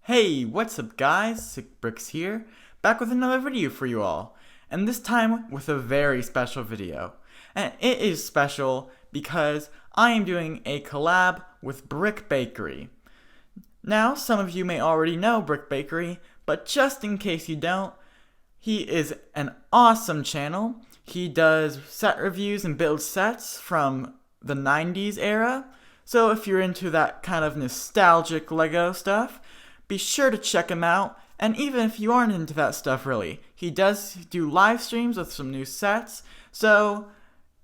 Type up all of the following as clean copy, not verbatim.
Hey, what's up guys? Sick Bricks here, back with another video for you all, and this time with a very special video. And it is special because I am doing a collab with Brick Bakery. Now, some of you may already know Brick Bakery, but just in case you don't, he is an awesome channel. He does set reviews and builds sets from the 90s era, so if you're into that kind of nostalgic Lego stuff, be sure to check him out. And even if you aren't into that stuff really, he does do live streams with some new sets, so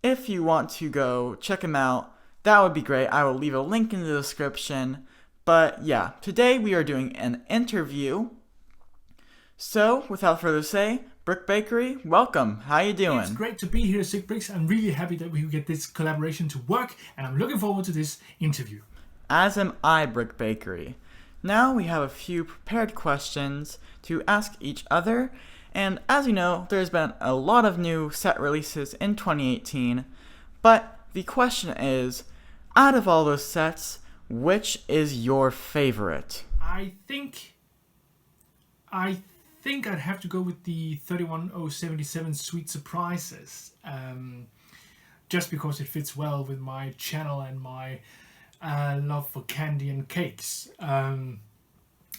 if you want to go check him out, that would be great. I will leave a link in the description. But yeah, today we are doing an interview. So without further ado, Brick Bakery, welcome. How you doing? It's great to be here, Sick Bricks. I'm really happy that we could get this collaboration to work, and I'm looking forward to this interview. As am I, Brick Bakery. Now we have a few prepared questions to ask each other, and as you know, there's been a lot of new set releases in 2018, but the question is, out of all those sets, which is your favorite? I think I'd have to go with the 31077 Sweet Surprises, just because it fits well with my channel and my love for candy and cakes.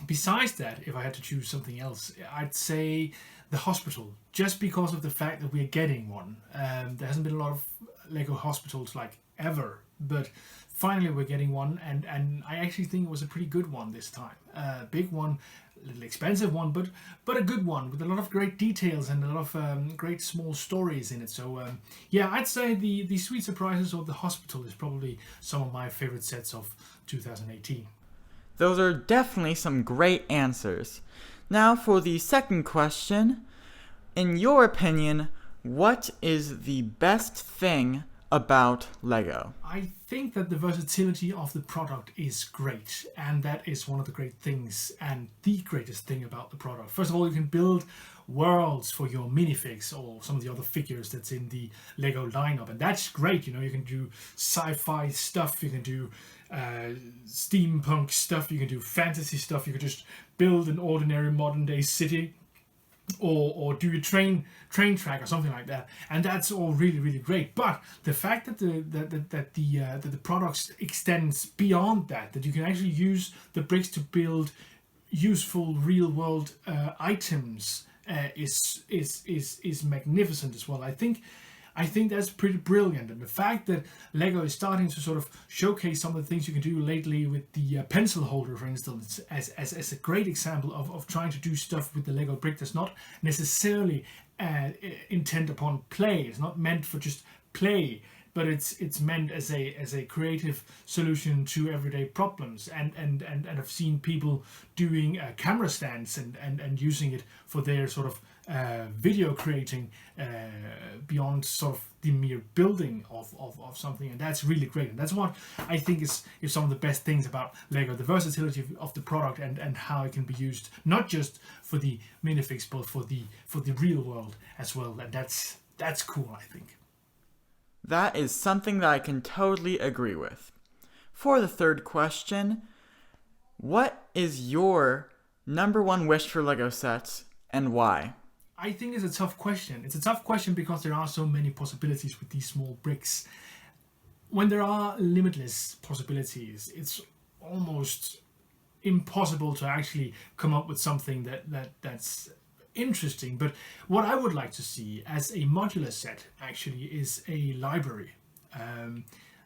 Besides that, if I had to choose something else, I'd say the hospital, just because of the fact that we're getting one. There hasn't been a lot of Lego hospitals like ever, but finally we're getting one, and I actually think it was a pretty good one this time. Big one, a little expensive one, but a good one with a lot of great details and a lot of great small stories in it. So yeah, I'd say the Sweet Surprises or the hospital is probably some of my favorite sets of 2018. Those are definitely some great answers. Now for the second question, in your opinion, what is the best thing about Lego? I think that the versatility of the product is great, and that is one of the great things and the greatest thing about the product. First of all, you can build worlds for your minifigs or some of the other figures that's in the Lego lineup, and that's great. You know, you can do sci-fi stuff, you can do steampunk stuff, you can do fantasy stuff, you can just build an ordinary modern day city, or do a train track or something like that, and that's all really great. But the fact that the products extends beyond that you can actually use the bricks to build useful real world items is magnificent as well. I think that's pretty brilliant, and the fact that Lego is starting to sort of showcase some of the things you can do lately with the pencil holder, for instance, as a great example of trying to do stuff with the Lego brick that's not necessarily intent upon play. It's not meant for just play, but it's meant as a creative solution to everyday problems. And I've seen people doing camera stands and using it for their sort of video creating beyond sort of the mere building of something, and that's really great. And that's what I think is some of the best things about Lego, the versatility of the product and how it can be used not just for the minifigs but for the real world as well, and that's cool, I think. That is something that I can totally agree with. For the third question, what is your number one wish for Lego sets and why? I think it's a tough question. It's a tough question because there are so many possibilities with these small bricks. When there are limitless possibilities, it's almost impossible to actually come up with something that's interesting. But what I would like to see as a modular set actually is a library.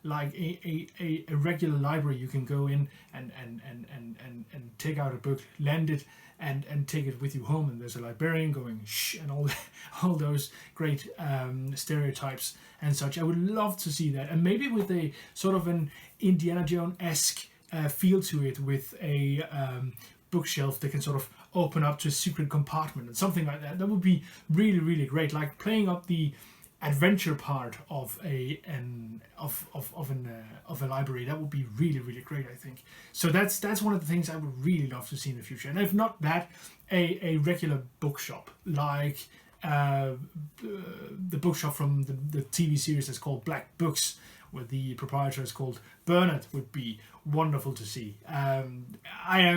Like a regular library, you can go in and take out a book, lend it, and take it with you home, and there's a librarian going shh and all those great stereotypes and such. I would love to see that, and maybe with a sort of an Indiana Jones-esque feel to it, with a bookshelf that can sort of open up to a secret compartment and something like that. That would be really great, like playing up the adventure part of a library. That would be really great, I think. So that's one of the things I would really love to see in the future. And if not that, a regular bookshop, like the bookshop from the TV series that's called Black Books, where the proprietor is called Bernard would be wonderful to see. I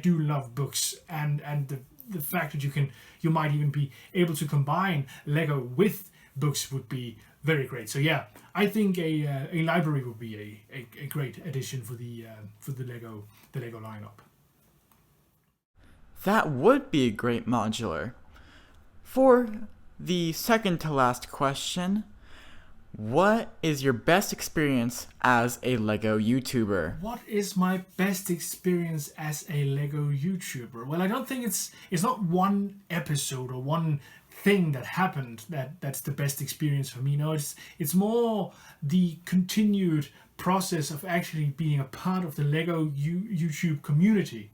do love books, and the fact that you might even be able to combine Lego with books would be very great. So yeah, I think a library would be a great addition for the Lego lineup. That would be a great modular. For the second to last question, what is your best experience as a Lego YouTuber? What is my best experience as a Lego YouTuber? Well, I don't think it's not one episode or one thing that happened that's the best experience for me. No, it's more the continued process of actually being a part of the Lego YouTube community.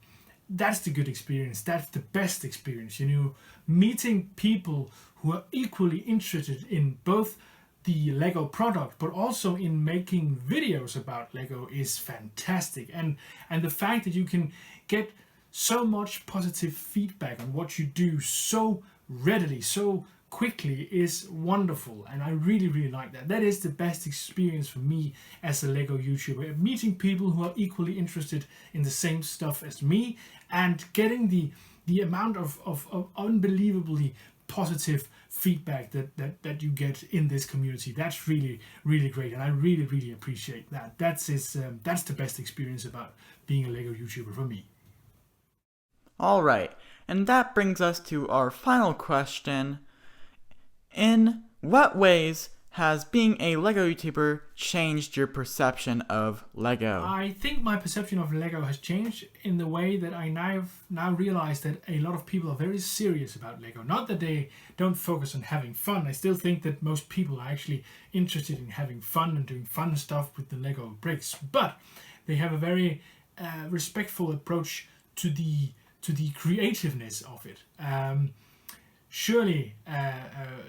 That's the good experience. That's the best experience. Meeting people who are equally interested in both the Lego product, but also in making videos about Lego is fantastic. And the fact that you can get so much positive feedback on what you do so readily, so quickly is wonderful, and I really, really like that. That is the best experience for me as a Lego YouTuber, meeting people who are equally interested in the same stuff as me and getting the amount of unbelievably positive feedback that you get in this community. That's really, really great, and I really, really appreciate that. That's the best experience about being a Lego YouTuber for me. Alright, and that brings us to our final question. In what ways has being a Lego YouTuber changed your perception of Lego? I think my perception of Lego has changed in the way that I now realize that a lot of people are very serious about Lego. Not that they don't focus on having fun. I still think that most people are actually interested in having fun and doing fun stuff with the Lego bricks, but they have a very respectful approach to the creativeness of it. Surely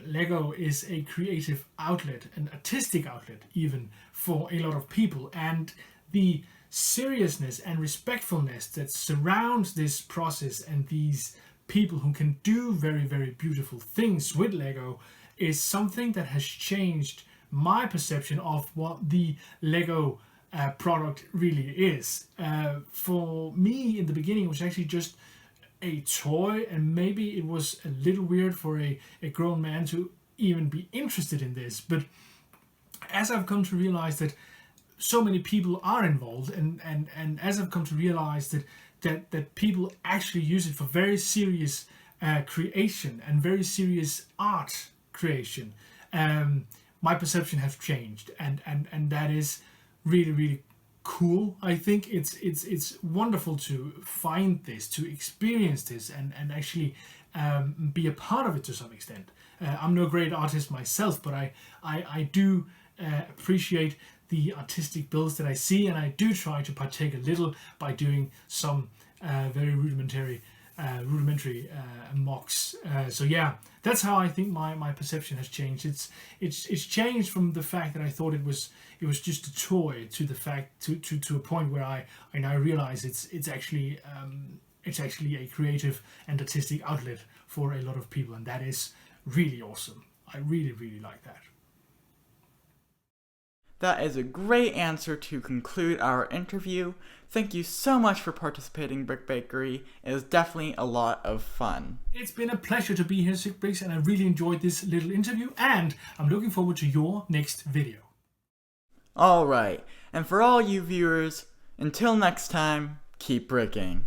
Lego is a creative outlet, an artistic outlet even, for a lot of people, and the seriousness and respectfulness that surrounds this process and these people who can do very, very beautiful things with Lego is something that has changed my perception of what the Lego product really is. For me, in the beginning, it was actually just a toy, and maybe it was a little weird for a grown man to even be interested in this. But as I've come to realize that so many people are involved, and as I've come to realize that people actually use it for very serious creation and very serious art creation, my perception has changed, and that is really, really cool. I think it's wonderful to find this, to experience this, and actually be a part of it to some extent. I'm no great artist myself, but I do appreciate the artistic builds that I see, and I do try to partake a little by doing some very rudimentary MOCs. So yeah, that's how I think my perception has changed. It's changed from the fact that I thought it was just a toy to the fact to a point where I now realize it's actually a creative and artistic outlet for a lot of people, and that is really awesome. I really, really like that. That is a great answer to conclude our interview. Thank you so much for participating, Brick Bakery. It was definitely a lot of fun. It's been a pleasure to be here, Sick Bricks, and I really enjoyed this little interview, and I'm looking forward to your next video. Alright, and for all you viewers, until next time, keep bricking.